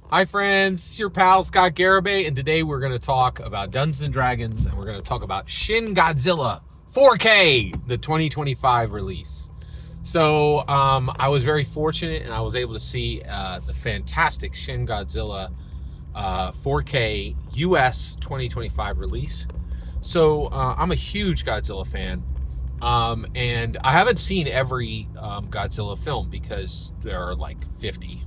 Hi friends, it's your pal Scott Garibay, and today we're going to talk about Dungeons and Dragons, and we're going to talk about Shin Godzilla 4K, the 2025 release. So I was very fortunate, and I was able to see the fantastic Shin Godzilla 4K US 2025 release. So I'm a huge Godzilla fan. And I haven't seen every Godzilla film because there are like 50.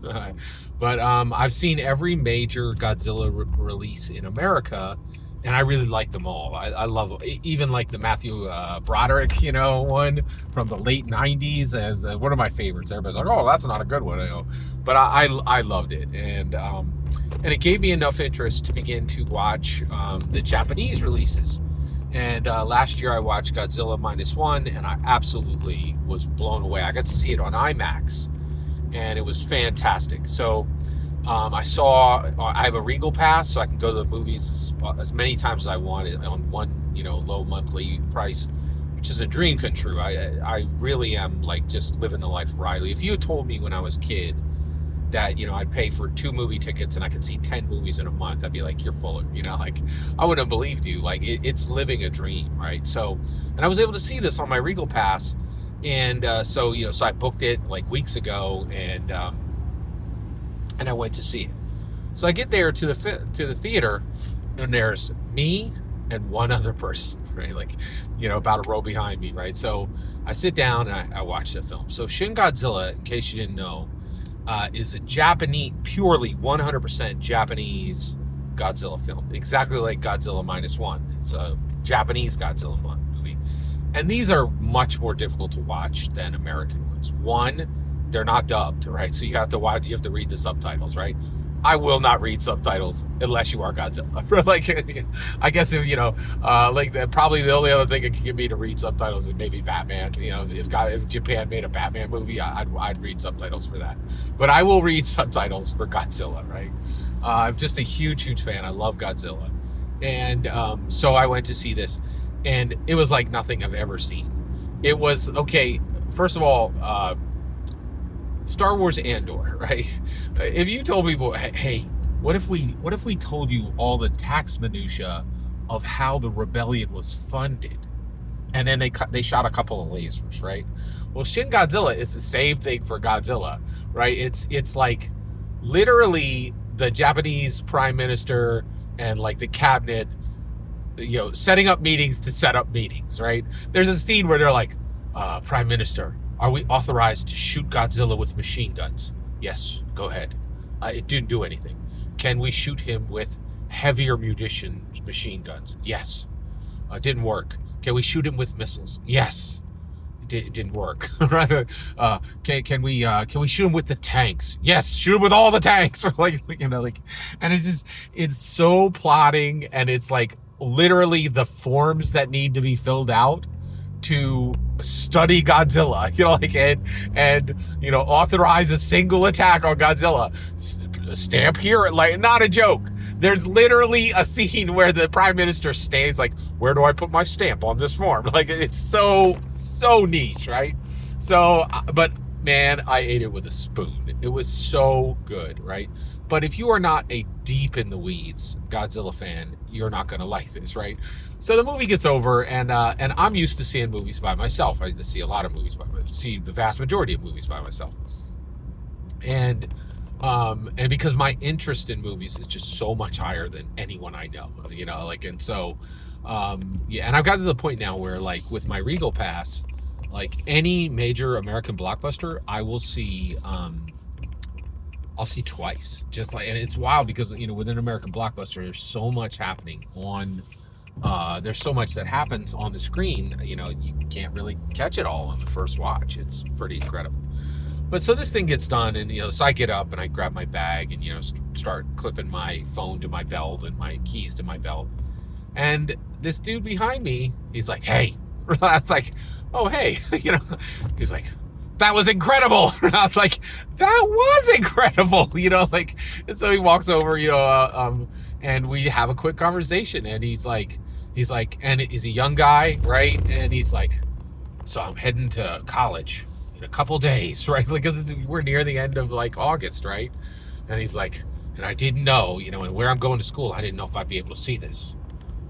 But I've seen every major Godzilla release in America, and I really like them all. I love even like the Matthew Broderick, one from the late 90s as one of my favorites. Everybody's like, oh, that's not a good one. But I loved it. And it gave me enough interest to begin to watch the Japanese releases. And last year I watched Godzilla -1, and I absolutely was blown away. I got to see it on IMAX, and it was fantastic. So I have a Regal pass, so I can go to the movies as many times as I want on one, low monthly price, which is a dream come true. I really am like just living the life of Riley. If you had told me when I was a kid that I'd pay for 2 movie tickets and I could see 10 movies in a month, I'd be like, you're full of, like, I wouldn't have believed you. Like, it's living a dream, right? So, and I was able to see this on my Regal Pass, and so I booked it like weeks ago, and I went to see it. So I get there to the theater, and there's me and one other person, right? Like, about a row behind me, right? So I sit down and I watch the film. So Shin Godzilla, in case you didn't know, is a Japanese, purely 100% Japanese Godzilla film, exactly like Godzilla -1. It's a Japanese Godzilla movie, and these are much more difficult to watch than American ones. One, they're not dubbed, right? So you have to read the subtitles, right? I will not read subtitles unless you are Godzilla. Like, I guess if probably the only other thing that can get me to read subtitles is maybe Batman. If Japan made a Batman movie, I'd read subtitles for that. But I will read subtitles for Godzilla, right? I'm just a huge fan. I love Godzilla, and so I went to see this, and it was like nothing I've ever seen. It was okay. First of all, Star Wars Andor, right? If you told people, hey, what if we told you all the tax minutia of how the rebellion was funded, and then they shot a couple of lasers, right? Well, Shin Godzilla is the same thing for Godzilla, right? It's like literally the Japanese prime minister and like the cabinet, setting up meetings to set up meetings, right? There's a scene where they're like, Prime Minister, are we authorized to shoot Godzilla with machine guns? Yes, go ahead. It didn't do anything. Can we shoot him with heavier munitions machine guns? Yes. Didn't work. Can we shoot him with missiles? Yes. It didn't work. Can we shoot him with the tanks? Yes, shoot him with all the tanks. And it's so plotting, and it's like literally the forms that need to be filled out to study Godzilla, and authorize a single attack on Godzilla. Stamp here, like, not a joke. There's literally a scene where the prime minister stays like, where do I put my stamp on this form? Like, it's so niche, right? So, but man, I ate it with a spoon. It was so good, right? But if you are not a deep in the weeds Godzilla fan, you're not going to like this, right? So the movie gets over, and I'm used to seeing movies by myself. I see a lot of movies see the vast majority of movies by myself, and because my interest in movies is just so much higher than anyone I know, and so and I've got to the point now where, like, with my Regal Pass, like any major American blockbuster, I will see. I'll see twice, just like, and it's wild because with an American blockbuster, there's so much happening on. There's so much that happens on the screen. You can't really catch it all on the first watch. It's pretty incredible. But so this thing gets done, and so I get up and I grab my bag and start clipping my phone to my belt and my keys to my belt. And this dude behind me, he's like, "Hey," I was like, "Oh, hey," he's like, "That was incredible." And I was like, "That was incredible," and so he walks over, and we have a quick conversation, and he's like, and he's a young guy, right? And he's like, "So I'm heading to college in a couple days," right? Because we're near the end of like August, right? And he's like, and I didn't know, and where I'm going to school, I didn't know if I'd be able to see this.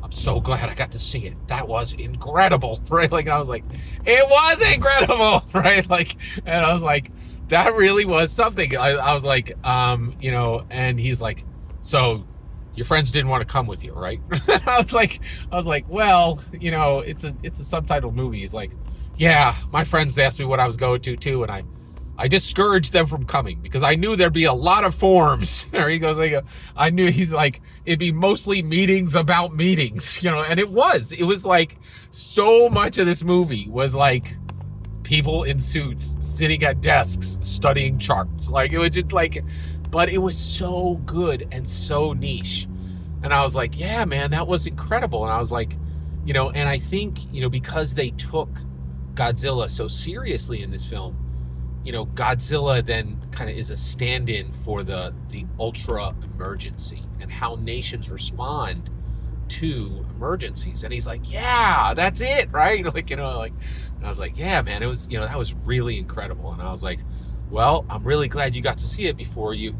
I'm so glad I got to see it. That was incredible, right? Like, I was like, it was incredible, right? Like, and I was like, that really was something. I was like, and he's like, so your friends didn't want to come with you, right? I was like, well, it's a subtitled movie. He's like, yeah, my friends asked me what I was going to too, and I discouraged them from coming because I knew there'd be a lot of forms. Or he goes, I knew, he's like, it'd be mostly meetings about meetings, and it was like, so much of this movie was like people in suits sitting at desks studying charts. Like, it was just like, but it was so good and so niche. And I was like, yeah, man, that was incredible. And I was like, and I think, because they took Godzilla so seriously in this film, Godzilla then kind of is a stand-in for the ultra emergency and how nations respond to emergencies. And he's like, yeah, that's it, right? Like, and I was like, yeah, man, it was, that was really incredible. And I was like, well, I'm really glad you got to see it before you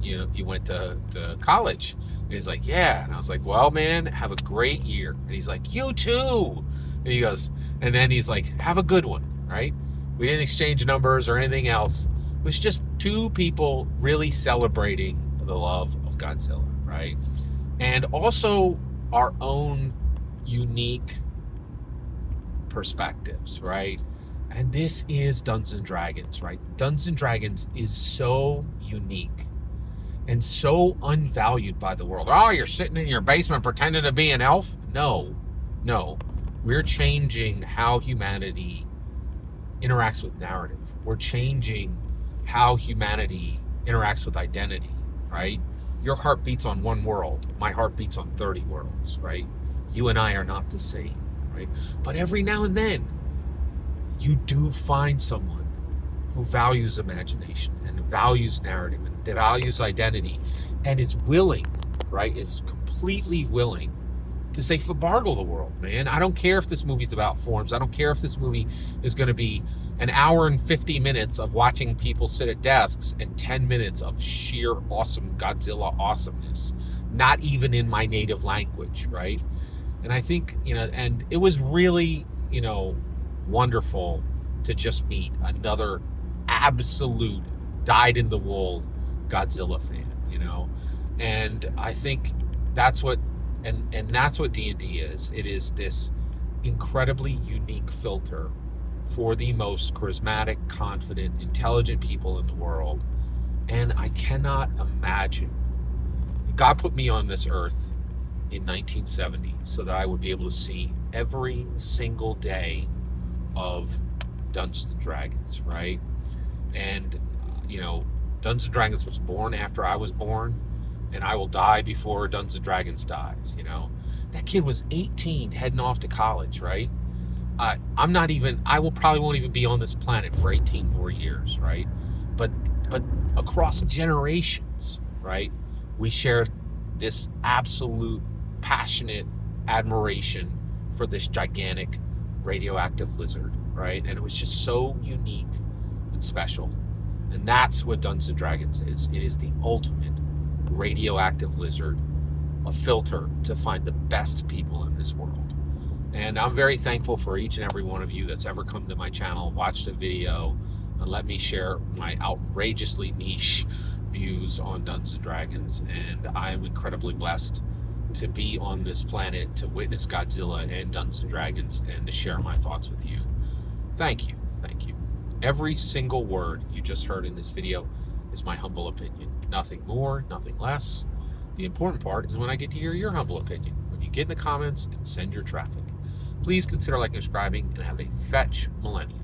went to college. And he's like, yeah. And I was like, well, man, have a great year. And he's like, you too. And he goes, and then he's like, have a good one, right? We didn't exchange numbers or anything else. It was just two people really celebrating the love of Godzilla, right? And also our own unique perspectives, right? And this is Dungeons & Dragons, right? Dungeons & Dragons is so unique and so unvalued by the world. Oh, you're sitting in your basement pretending to be an elf? No. We're changing how humanity interacts with narrative. We're changing how humanity interacts with identity, right? Your heart beats on one world. My heart beats on 30 worlds, right? You and I are not the same, right? But every now and then, you do find someone who values imagination and values narrative and values identity and is willing, right? Is completely willing to say, farbargle the world, man. I don't care if this movie's about forms. I don't care if this movie is going to be an hour and 50 minutes of watching people sit at desks and 10 minutes of sheer awesome Godzilla awesomeness, not even in my native language, right? And I think, and it was really, wonderful to just meet another absolute dyed-in-the-wool Godzilla fan, and I think that's what that's what D&D is. It is this incredibly unique filter for the most charismatic, confident, intelligent people in the world. And I cannot imagine. God put me on this earth in 1970 so that I would be able to see every single day of Dungeons & Dragons, right? And, Dungeons & Dragons was born after I was born, and I will die before Dungeons & Dragons dies, That kid was 18 heading off to college, right? I probably won't even be on this planet for 18 more years, right? But across generations, right? We shared this absolute passionate admiration for this gigantic radioactive lizard, right? And it was just so unique and special. And that's what Dungeons & Dragons is. It is the ultimate radioactive lizard, a filter to find the best people in this world. And I'm very thankful for each and every one of you that's ever come to my channel, watched a video, and let me share my outrageously niche views on Dungeons & Dragons. And I am incredibly blessed to be on this planet, to witness Godzilla and Dungeons & Dragons, and to share my thoughts with you. Thank you. Every single word you just heard in this video is my humble opinion. Nothing more, nothing less. The important part is when I get to hear your humble opinion, when you get in the comments and send your traffic. Please consider liking and subscribing, and have a fetch millennium.